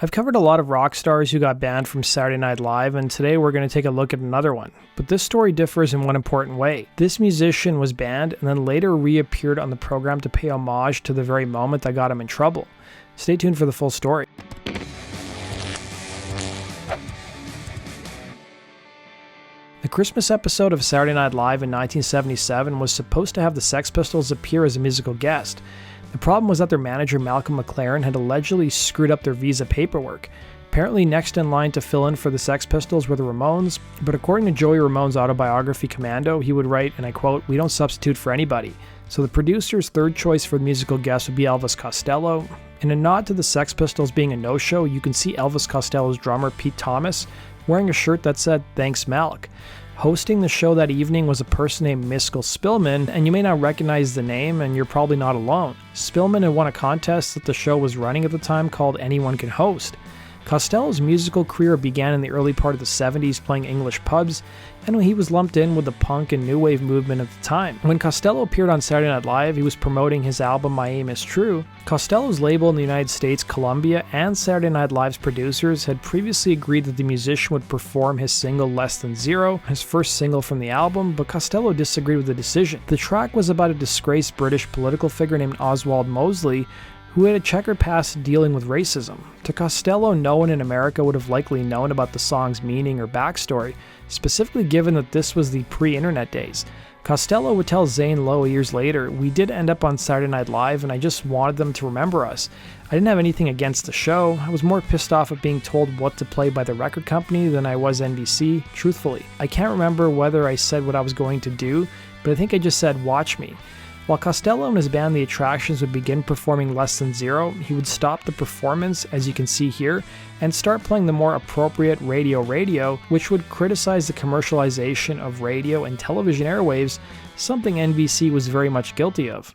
I've covered a lot of rock stars who got banned from Saturday Night Live, and today we're going to take a look at another one. But this story differs in one important way. This musician was banned and then later reappeared on the program to pay homage to the very moment that got him in trouble. Stay tuned for the full story. The Christmas episode of Saturday Night Live in 1977 was supposed to have the Sex Pistols appear as a musical guest. The problem was that their manager Malcolm McLaren had allegedly screwed up their visa paperwork. Apparently next in line to fill in for the Sex Pistols were the Ramones, but according to Joey Ramone's autobiography Commando, he would write, and I quote, "We don't substitute for anybody." So the producer's third choice for the musical guest would be Elvis Costello. In a nod to the Sex Pistols being a no-show, you can see Elvis Costello's drummer Pete Thomas wearing a shirt that said, "Thanks Malk." Hosting the show that evening was a person named Miskel Spillman, and you may not recognize the name, and you're probably not alone. Spillman had won a contest that the show was running at the time called Anyone Can Host. Costello's musical career began in the early part of the 70s playing English pubs, and he was lumped in with the punk and new wave movement at the time. When Costello appeared on Saturday Night Live, he was promoting his album My Aim Is True. Costello's label in the United States, Columbia, and Saturday Night Live's producers had previously agreed that the musician would perform his single Less Than Zero, his first single from the album, but Costello disagreed with the decision. The track was about a disgraced British political figure named Oswald Mosley, who had a checkered past dealing with racism. To Costello, no one in America would have likely known about the song's meaning or backstory, specifically given that this was the pre-internet days. Costello would tell Zane Lowe years later, "We did end up on Saturday Night Live and I just wanted them to remember us. I didn't have anything against the show. I was more pissed off at being told what to play by the record company than I was NBC, truthfully. I can't remember whether I said what I was going to do, but I think I just said, watch me." While Costello and his band The Attractions would begin performing Less Than Zero, he would stop the performance, as you can see here, and start playing the more appropriate Radio, which would criticize the commercialization of radio and television airwaves, something NBC was very much guilty of.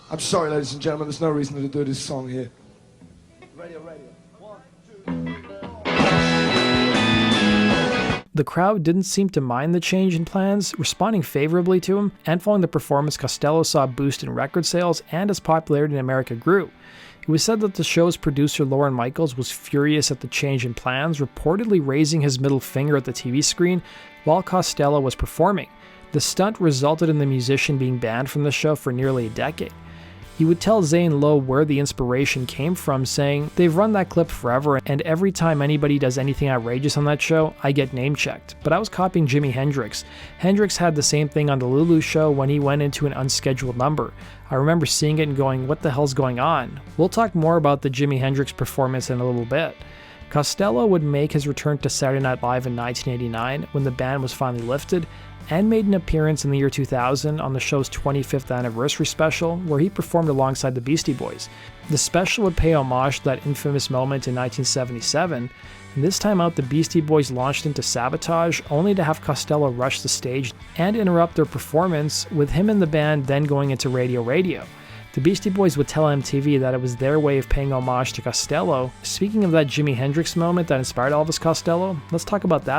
I'm sorry, ladies and gentlemen, there's no reason to do this song here. Radio. 1, 2. The crowd didn't seem to mind the change in plans, responding favorably to him, and following the performance, Costello saw a boost in record sales and his popularity in America grew. It was said that the show's producer Lorne Michaels was furious at the change in plans, reportedly raising his middle finger at the TV screen while Costello was performing. The stunt resulted in the musician being banned from the show for nearly a decade. He would tell Zane Lowe where the inspiration came from, saying, "They've run that clip forever, and every time anybody does anything outrageous on that show, I get name-checked. But I was copying Jimi Hendrix. Hendrix had the same thing on the Lulu show when he went into an unscheduled number. I remember seeing it and going, what the hell's going on?" We'll talk more about the Jimi Hendrix performance in a little bit. Costello would make his return to Saturday Night Live in 1989 when the ban was finally lifted, and made an appearance in the year 2000 on the show's 25th anniversary special, where he performed alongside the Beastie Boys. The special would pay homage to that infamous moment in 1977, and this time out the Beastie Boys launched into Sabotage, only to have Costello rush the stage and interrupt their performance, with him and the band then going into Radio. The Beastie Boys would tell MTV that it was their way of paying homage to Costello. Speaking of that Jimi Hendrix moment that inspired Elvis Costello, let's talk about that